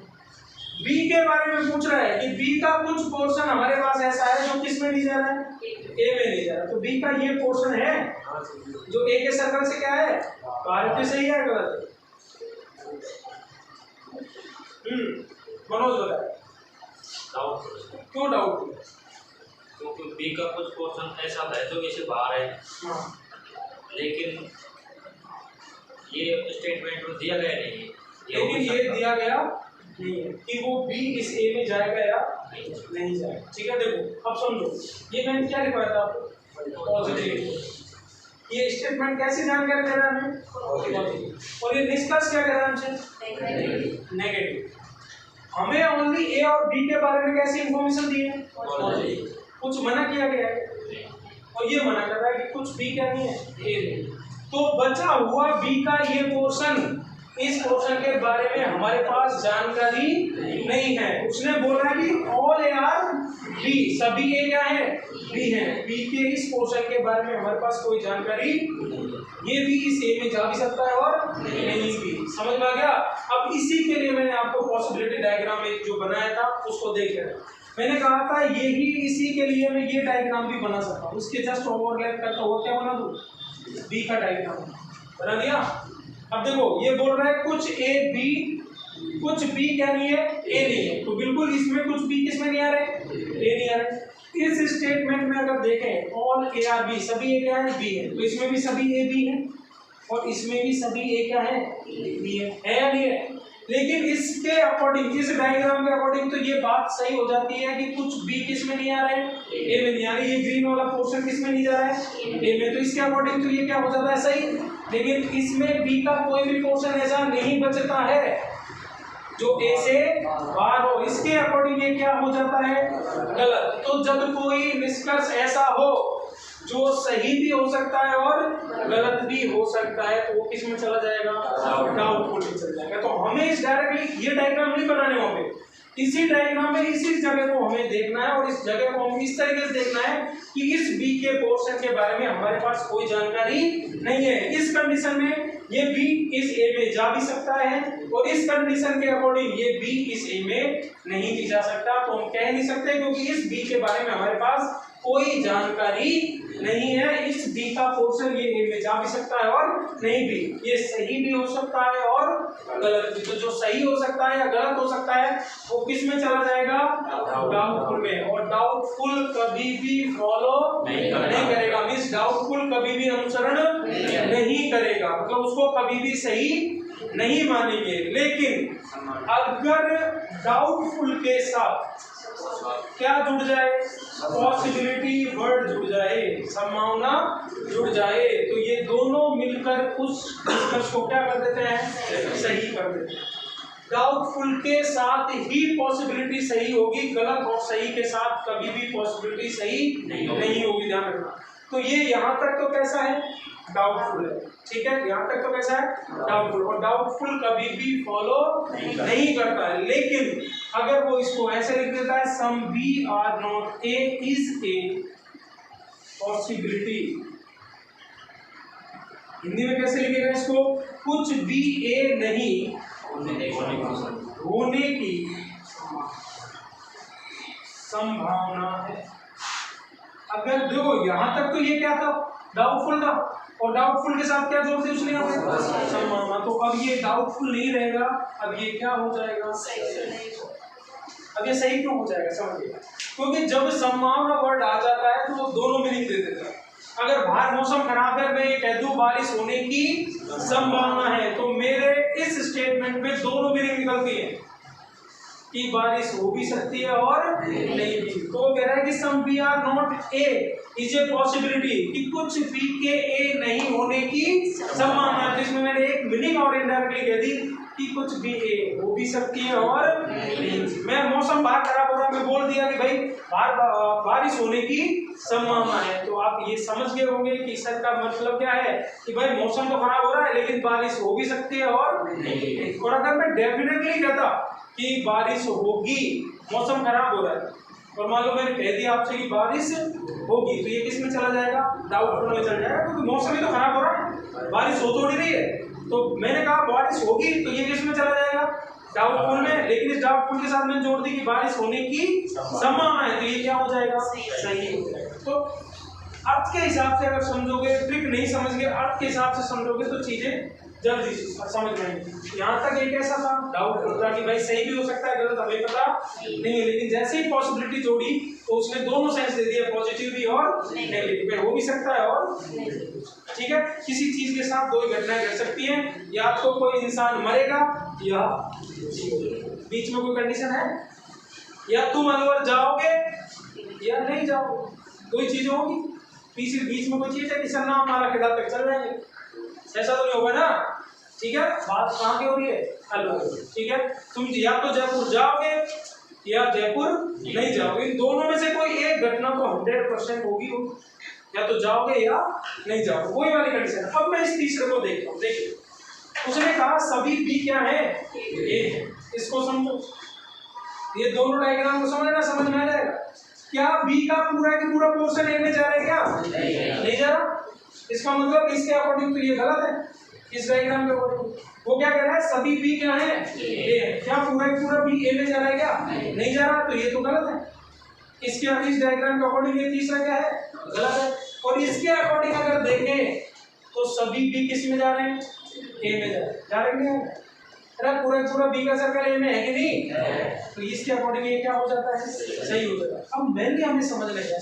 बी के बारे में पूछ रहा है कि बी का कुछ पोर्शन हमारे पास ऐसा है जो किस में नहीं जा रहा है, ए में नहीं जा रहा। तो बी का ये पोर्शन है जो ए के सर्कल से क्या है, बाहर पे सही है गलत? मनोज बताए डाउट। क्यों डाउट? क्योंकि बी का कुछ पोर्शन ऐसा है जो इसे बाहर है, लेकिन ये स्टेटमेंट में दिया गया नहीं है, लेकिन ये दिया गया नहीं है कि वो बी इस ए में जाएगा या नहीं जाएगा। ठीक है, देखो अब समझो, ये मैंने क्या लिखवाया था आपको, पॉजिटिव। ये स्टेटमेंट कैसी जानकारी दे रहा है हमें, पॉजिटिव, और ये निष्कर्ष क्या कह रहा है हमसे, नेगेटिव। हमें ओनली ए और बी के बारे में कैसी इंफॉर्मेशन दी है, पॉजिटिव। कुछ मना किया गया है और ये मना कर रहा है कि कुछ बी क्या नहीं है, ए नहीं। तो बचा हुआ बी का ये पोर्शन, इस पोर्शन के बारे में हमारे पास जानकारी नहीं है। उसने बोला कि ऑल ए आर बी, सभी ए क्या है, बी है। बी के इस पोर्शन के बारे में हमारे पास कोई जानकारी, ये भी इस ए में जा भी सकता है और नहीं भी। समझ में आ गया? अब इसी के लिए मैंने आपको पॉसिबिलिटी डायग्राम एक जो बनाया था उसको देख लेना। मैंने कहा था यही, इसी के लिए मैं ये डायग्राम भी बना सकता हूँ, उसके जस्ट ओवरलैप करता हुआ क्या बना दूँ, बी का डायग्राम बना दिया। अब देखो ये बोल रहा है कुछ ए बी, कुछ बी क्या नहीं है, ए नहीं है। तो बिल्कुल इसमें कुछ बी किसमें नहीं आ रहे, ए नहीं आ रहे। इस स्टेटमेंट में अगर देखें ऑल ए आर बी, सभी ए क्या है, बी है, तो इसमें भी सभी ए बी है और इसमें भी सभी ए क्या है, बी है या नहीं है? लेकिन इसके अकॉर्डिंग, इस डायग्राम के अकॉर्डिंग तो ये बात सही हो जाती है कि कुछ बी किस में नहीं आ रहे हैं, ए में नहीं आ रहे। ये ग्रीन वाला पोर्शन किस में नहीं जा रहा है, ए में, तो इसके अकॉर्डिंग तो ये क्या हो जाता है, सही। लेकिन इसमें बी का कोई भी पोर्शन ऐसा नहीं बचता है जो ए से बाहर हो, इसके अकॉर्डिंग ये क्या हो जाता है, गलत। तो जब कोई निष्कर्ष ऐसा हो जो सही भी हो सकता है और गलत भी हो सकता है, तो वो किस में चला जाएगा, डाउटफुल में चला जाएगा। तो हमें इस डायरेक्टली ये डायग्राम नहीं बनाने होंगे, इसी डायग्राम में इसी जगह को हमें देखना है और इस जगह को हमें इस तरीके से देखना है कि इस बी के पोर्शन के बारे में हमारे पास कोई जानकारी नहीं है। इस कंडीशन में ये बी इस ए में जा भी सकता है और इस कंडीशन के अकॉर्डिंग ये बी इस ए में नहीं भी जा सकता। तो हम कह नहीं सकते क्योंकि इस बी के बारे में हमारे पास कोई जानकारी नहीं है। इस बी का पोर्शन ये ए में जा भी सकता है और नहीं भी, ये सही भी हो सकता है और गलत भी। तो जो सही हो सकता है या गलत हो सकता है वो किस में चला जाएगा, डाउटफुल में। और डाउटफुल कभी भी फॉलो नहीं करेगा, मींस डाउटफुल कभी भी अनुसरण नहीं करेगा, मतलब उसको कभी भी सही नहीं मानेंगे। लेकिन अगर डाउटफुल के साथ क्या जुड़ जाए, पॉसिबिलिटी वर्ड जुड़ जाए, संभावना जुड़ जाए, तो ये दोनों मिलकर उस निष्कर्ष को क्या कर देते हैं, सही कर देते हैं। डाउटफुल के साथ ही पॉसिबिलिटी सही होगी, गलत और सही के साथ कभी भी पॉसिबिलिटी सही नहीं होगी, ध्यान रखना। तो ये यहाँ तक तो कैसा है, डाउटफुल है, ठीक है, यहाँ तक तो कैसा है, डाउटफुल। और डाउटफुल कभी भी फॉलो नहीं करता है। लेकिन अगर वो इसको ऐसे लिख देता है, some B are not A is a possibility, Hindi में कैसे लिखेगा इसको, कुछ भी ए नहीं होने की संभावना है। अगर देखो यहाँ तक तो ये क्या था, डाउटफुल था, और डाउटफुल के साथ क्या जोड़ दिया उसने यहाँ पे, संभावना। तो अब ये डाउटफुल नहीं रहेगा, अब ये क्या हो जाएगा, अब ये सही क्यों हो जाएगा, समझिए। क्योंकि जब संभावना वर्ड आ जाता है तो वो दोनों मीनिंग दे देता है। अगर बाहर मौसम खराब है, मैं ये कह दूं बारिश होने की संभावना है, तो मेरे इस स्टेटमेंट में दोनों मीनिंग निकलती है कि बारिश हो भी सकती है और नहीं भी। तो कह रहा है कि some B are not A is a possibility, कि कुछ बी के ए नहीं होने की संभावना है। जिसमें मैंने एक मीनिंग और इनडायरेक्टली कह दी कि कुछ भी ए हो भी सकती है और नहीं। मैं मौसम बाहर खराब हो रहा है, मैं बोल दिया कि भाई बाहर बारिश होने की संभावना है, तो आप ये समझ गए होंगे कि सर का मतलब क्या है कि भाई मौसम तो खराब हो रहा है लेकिन बारिश हो भी सकती है और नहीं। और अगर मैं डेफिनेटली कहता कि बारिश होगी, मौसम खराब हो रहा है, और मान लो मैंने कह दिया आपसे कि बारिश होगी, तो ये किस में चला जाएगा, डाउटफुल में चला जाएगा, क्योंकि मौसम ही तो खराब हो रहा है, बारिश हो तो नहीं रही है। तो मैंने कहा बारिश होगी, तो ये किस में चला जाएगा, डाउटफुल में। लेकिन इस डाउटफुल के साथ मैंने जोड़ दी कि बारिश होने की संभावना है, तो ये क्या हो जाएगा, सही हो जाएगा। तो अर्थ के हिसाब से अगर समझोगे, ट्रिक नहीं समझ गए, अर्थ के हिसाब से समझोगे तो चीजें जल्दी समझ में आएंगी। यहाँ तक एक ऐसा था डाउट होता कि भाई सही भी हो सकता है, गलत हमें पता नहीं है, लेकिन जैसे ही पॉसिबिलिटी जोड़ी तो उसने दोनों सेंस दे दिया, पॉजिटिव भी और नेगेटिव, हो भी सकता है और ठीक है। किसी चीज के साथ दो ही घटनाएं घट सकती हैं, या तो कोई इंसान मरेगा या बीच में कोई कंडीशन है, या तुम अनवर जाओगे या नहीं जाओगे, कोई चीज होगी। तीसरी बीच में कोई चीज है कि सर नाम हमारा किताब तक चल जाएंगे, ऐसा तो नहीं होगा ना, ठीक है। बात कहाँ की हो रही है, अलग, ठीक है। तुम या तो जयपुर जाओगे या जयपुर नहीं जाओगे, इन दोनों में से कोई एक घटना तो 100% होगी, या तो जाओगे या नहीं जाओगे, कोई वाली कंडीशन। अब मैं इस तीसरे को देखता हूँ, देखिए उसने कहा सभी बी क्या है, ए है। इसको समझो, ये दोनों डायग्राम को समझना, समझ में आ जाएगा। क्या बी का पूरा की पूरा पोर्शन ए में जा रहा है, क्या नहीं जा रहा, इसका मतलब इसके अकॉर्डिंग तो ये गलत है। इस डायग्राम के अकॉर्डिंग वो क्या कह रहा है, सभी बी क्या है, ए है। क्या पूरा की पूरा बी ए में जा रहा है, क्या नहीं जा रहा, तो ये तो गलत है। इसके इस डायग्राम के अकॉर्डिंग ये तीसरा क्या है, गलत है। और इसके अकॉर्डिंग अगर देखें तो सभी बी किस में जा रहे हैं, ए में जा रहे हैं। अरे पूरा बी का सर्कल ए में है कि नहीं, तो इसके अकॉर्डिंग ये क्या हो जाता है, सही हो जाता है। अब मेनली हमें समझना है,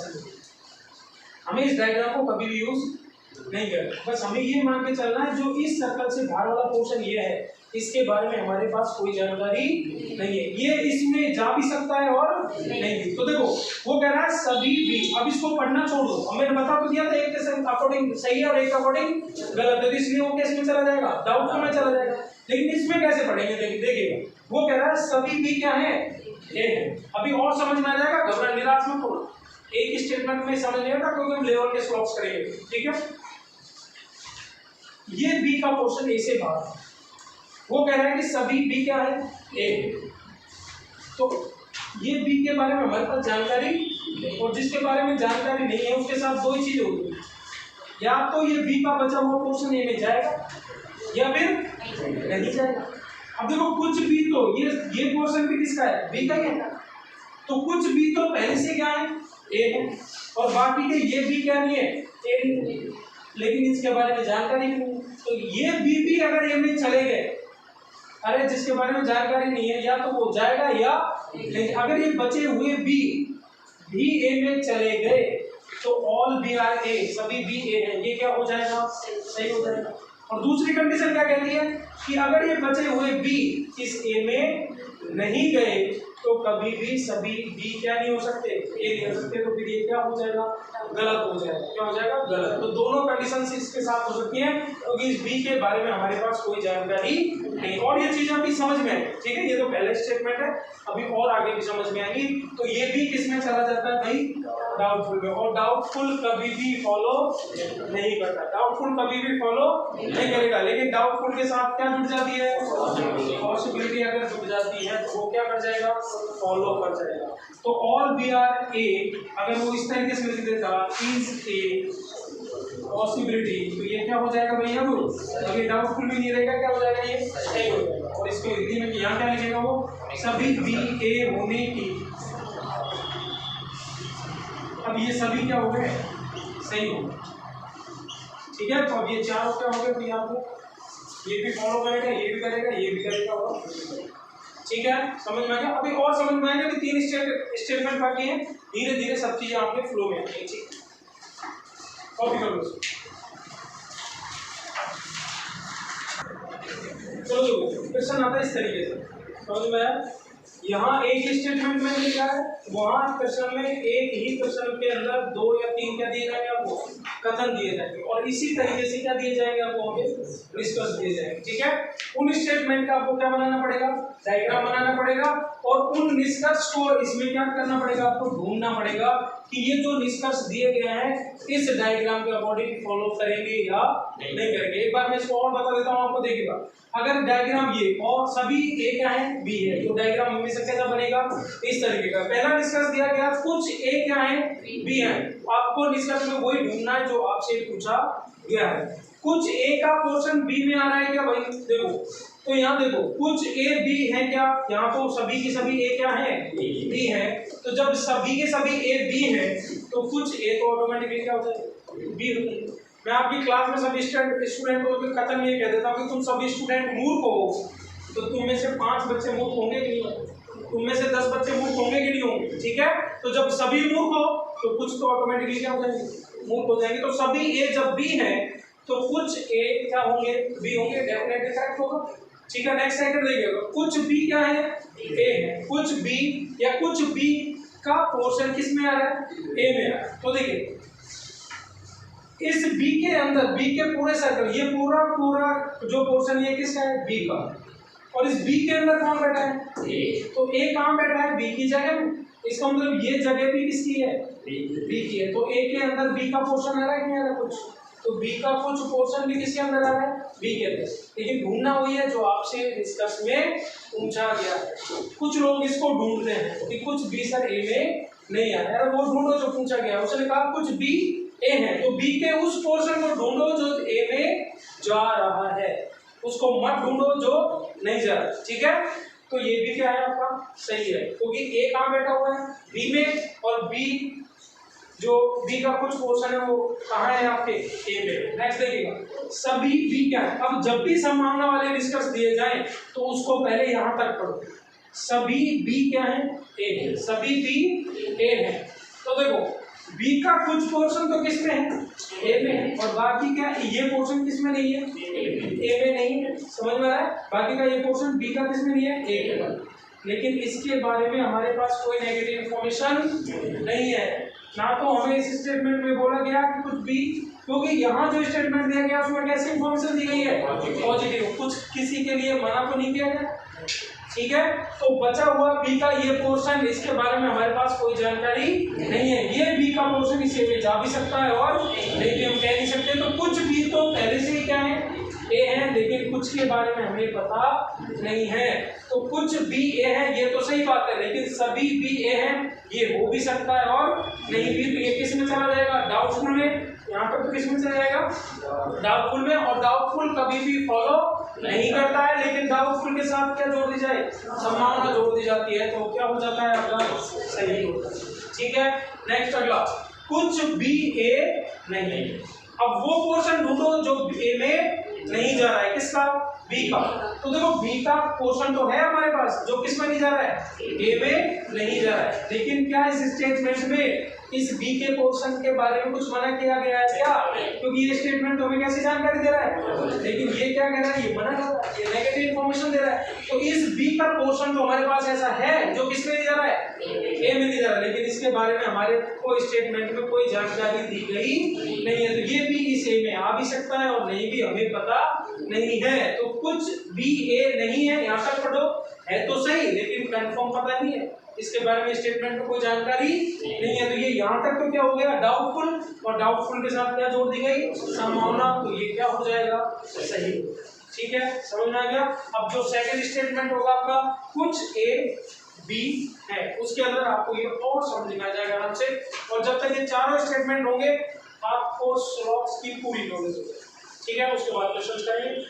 हमें इस डायग्राम को कभी भी यूज नहीं करना, बस हमें ये मान के चलना है जो इस सर्कल से बाहर वाला पोर्शन ये है, इसके बारे में हमारे पास कोई जानकारी नहीं है, ये इसमें जा भी सकता है और नहीं भी। तो देखो वो कह रहा है सभी भी, अब इसको पढ़ना छोड़ दो, हमें बता तो दिया था एक के अकॉर्डिंग सही है और एक अकॉर्डिंग गलत है, इसलिए वो कैसे में चला जाएगा, डाउटफुल में चला जाएगा। लेकिन इसमें कैसे पढ़ेंगे, देखिएगा वो कह रहा है सभी भी क्या है, ए है। अभी और समझ में आ जाएगा, घबरा निराश मत होना, एक स्टेटमेंट में समझ नहीं आता क्योंकि हम लेवल के स्लॉट्स करेंगे, ठीक है। ये बी का पोर्शन ए से बाहर है, वो कह रहा है कि सभी बी क्या है, ए। तो ये बी के बारे में हमारे पास जानकारी, और जिसके बारे में जानकारी नहीं है उसके साथ दो ही चीज होगी, या तो ये बी का बचा हुआ पोर्शन ए में जाएगा या फिर नहीं जाएगा। अब देखो कुछ भी तो ये पोर्शन भी किसका है, बी का ही है, तो कुछ भी तो पहले से क्या है, ए है, और बाकी के ये भी क्या नहीं है, ए नहीं है, लेकिन इसके बारे में जानकारी नहीं है। तो ये बी भी अगर ए में चले गए, अरे जिसके बारे में जानकारी नहीं है या तो वो जाएगा या नहीं। अगर ये बचे हुए बी भी ए में चले गए तो ऑल बी आर ए, सभी बी ए है, ये क्या हो जाएगा, सही हो जाएगा। और दूसरी कंडीशन क्या कहती है कि अगर ये बचे हुए बी इस ए में नहीं गए तो कभी भी सभी बी क्या नहीं हो सकते, ए नहीं हो सकते, तो फिर ये क्या हो जाएगा, गलत हो जाएगा। क्या हो जाएगा, गलत। तो दोनों कंडीशन इसके साथ हो सकती हैं, क्योंकि इस बी के बारे में हमारे पास कोई जानकारी नहीं। और ये चीजें अभी समझ में आई, ठीक है, ये तो पहले स्टेटमेंट है, अभी और आगे भी समझ में आएगी। तो ये भी किसमें चला जाता है भाई, डाउटफुल में। और डाउटफुल कभी भी फॉलो नहीं करता, डाउटफुल कभी भी फॉलो नहीं करेगा। लेकिन डाउटफुल के साथ क्या जुड़ जाती है, पॉसिबिलिटी अगर जुड़ जाती है तो वो क्या कर जाएगा, फॉलो कर जाएगा। तो ऑल बी आर ए, अगर वो इस तरीके से लिख देता इज ए पॉसिबिलिटी, तो ये क्या हो जाएगा भैया, अब ये डाउटफुल भी नहीं रहेगा, क्या हो जाएगा, ये सही हो जाएगा। और इसको हिंदी में यहाँ क्या लिखेगा, वो सभी बी ए होने की, अब ये सभी क्या हो गए, सही हो गए, ठीक है। तो अब ये चारों क्या हो गए भैया, आपको ये भी फॉलो करेगा, ये भी करेगा, ये भी करेगा, ठीक है, समझ में आ गया। अभी और समझ में आएगा कि 3 स्टेटमेंट बाकी हैं, धीरे धीरे सब चीजें आपके फ्लो में आएंगी, ठीक है। कॉपी कर लो, चलो देखो क्वेश्चन आता है इस तरीके से, समझ में आया। यहाँ एक ही स्टेटमेंट में लिखा है, वहाँ क्वेश्चन में एक ही क्वेश्चन के अंदर 2 या 3 क्या दिए जाएंगे आपको, कथन दिए जाएंगे, और इसी तरीके से क्या दिए जाएंगे आपको, आगे निष्कर्ष दिए जाएंगे, ठीक है। उन स्टेटमेंट का आपको क्या बनाना पड़ेगा, डायग्राम बनाना पड़ेगा, और उन निष्कर्ष को इसमें क्या करना पड़ेगा, आपको ढूंढना पड़ेगा कि ये जो निष्कर्ष दिए गए हैं इस डायग्राम के अकॉर्डिंग फॉलो करेंगे या नहीं करेंगे। एक बार मैं इसको और बता देता हूँ आपको, देखिएगा अगर डायग्राम ये और सभी ए क्या है, बी है, तो डायग्राम हमेशा कैसा बनेगा, इस तरीके का। पहला निष्कर्ष दिया गया कुछ ए क्या है, बी है, आपको निष्कर्ष में वही ढूंढना है जो आपसे पूछा गया है। कुछ ए का पोर्शन बी में आ रहा है क्या भाई, देखो तो यहाँ देखो कुछ ए बी है क्या, यहाँ तो सभी के सभी ए क्या है, बी है, तो जब सभी के सभी ए बी है तो कुछ ए तो ऑटोमेटिकली क्या होता है, बी होता है। मैं आपकी क्लास में सभी स्टूडेंट को खत्म ये कह देता हूँ कि तुम सभी स्टूडेंट मूर्ख हो, तो तुम में से 5 बच्चे मूर्ख होंगे कि नहीं, तुम में से 10 बच्चे मूर्ख होंगे कि नहीं होंगे, ठीक है। तो जब सभी मूर्ख हो तो कुछ तो ऑटोमेटिकली क्या हो जाएंगे, मूर्ख हो जाएंगे। तो सभी ए जब बी है तो कुछ ए क्या होंगे, बी होंगे, डेफिनेटली करेक्ट होगा, ठीक है। नेक्स्ट सेकंड देखिएगा, कुछ बी क्या है, ए है, कुछ बी या कुछ बी का पोर्शन किस में आ रहा है, ए में आ रहा है। तो देखिए इस बी के अंदर, बी के पूरे सर्कल, ये पूरा जो पोर्शन ये किसका है, बी का, और इस बी के अंदर कौन बैठा है, ए, तो ए कहाँ बैठा है, बी की जगह में, इसका मतलब ये जगह भी किसकी है, बी की है। तो ए के अंदर बी का पोर्शन आ रहा है कि नहीं आ रहा कुछ, तो बी का कुछ पोर्शन भी किसके अंदर आ रहा है, बी के अंदर। लेकिन ढूंढना वही है जो आपसे डिस्कस में पूछा गया है। कुछ लोग इसको ढूंढते हैं कि कुछ बी सर ए में नहीं आ रहा है, वो ढूंढो जो पूछा गया। उसने कहा कुछ बी ए है, तो बी के उस पोर्शन को ढूंढो जो ए में जा रहा है, उसको मत ढूंढो जो नहीं जा रहा, ठीक है। तो ये भी क्या है आपका, सही है, क्योंकि ए कहाँ बैठा हुआ है, बी में, और बी जो बी का कुछ पोर्शन है वो कहाँ है आपके, ए में। नेक्स्ट देखिएगा, सभी बी क्या है। अब जब भी संभावना वाले निष्कर्ष दिए जाएं तो उसको पहले यहाँ तक पढ़ो, सभी बी क्या है, ए है, सभी बी ए है। तो देखो बी का कुछ पोर्शन तो किस में है, ए में है, और बाकी क्या ये पोर्शन किस में नहीं है, ए में नहीं है, समझ में आ रहा है। बाकी का ये पोर्शन बी का किस में नहीं है, ए के बाद। लेकिन इसके बारे में हमारे पास कोई नेगेटिव इंफॉर्मेशन नहीं है, ना तो हमें इस स्टेटमेंट में बोला गया कि कुछ बी, क्योंकि यहाँ जो स्टेटमेंट दिया गया उसमें कैसी इंफॉर्मेशन दी गई है, पॉजिटिव, कुछ किसी के लिए मना तो नहीं किया गया, ठीक है। तो बचा हुआ बी का ये पोर्शन, इसके बारे में हमारे पास कोई जानकारी नहीं है, ये बी का पोर्शन इसे में जा भी सकता है और नहीं भी हम कह नहीं सकते। तो कुछ बी तो पहले से ही क्या है, ए है, लेकिन कुछ के बारे में हमें पता नहीं है। तो कुछ बी ए है ये तो सही बात है, लेकिन सभी बी ए है ये हो भी सकता है और नहीं भी। तो ये किस में चला जाएगा, डाउटफुल में। यहाँ पर तो किस में चला जाएगा, डाउटफुल में। और डाउटफुल कभी भी फॉलो नहीं करता है, लेकिन डाउटफुल के साथ क्या जोड़ दी जाए, संभावना जोड़ दी जाती है, तो क्या हो जाता है आपका, सही होता है, ठीक है। नेक्स्ट अगला, कुछ बी ए नहीं। अब वो पोर्शन ढूंढो जो ए में नहीं जा रहा है, किसका, बी का। तो देखो बी का पोर्शन तो है हमारे पास जो किस में नहीं जा रहा है, ए में नहीं जा रहा है, लेकिन क्या इस स्टेटमेंट में इस बी के पोर्शन के बारे में कुछ मना किया गया है क्या? क्योंकि ये स्टेटमेंट तो हमें कैसी जानकारी दे रहा है, लेकिन ये क्या कह रहा है, ये मना कर रहा है, ये नेगेटिव इन्फॉर्मेशन दे रहा है। तो इस बी का पोर्शन तो हमारे पास ऐसा है जो किसमें नहीं जा रहा है, ए में नहीं जा रहा है, लेकिन इसके बारे में हमारे को स्टेटमेंट में कोई जानकारी दी गई नहीं है। तो ये भी इस ए में आ भी सकता है और नहीं भी, हमें पता नहीं है। तो कुछ बी ए नहीं है, यहाँ तक पढ़ो, है तो सही लेकिन कंफर्म पता नहीं है, इसके बारे में स्टेटमेंट में कोई जानकारी नहीं है। तो ये यहाँ तक तो क्या हो गया, डाउटफुल, और डाउटफुल के साथ क्या जोड़ दी गई, संभावना। तो ये क्या हो जाएगा, सही। ठीक है, समझ में आ गया। अब जो सेकंड स्टेटमेंट होगा आपका, कुछ ए बी है, उसके अंदर आपको ये और समझ में आ जाएगा आराम से। और जब तक ये चारों स्टेटमेंट होंगे आपको स्लॉट्स की पूरी नॉलेज होगी। ठीक है, उसके बाद क्वेश्चन करेंगे।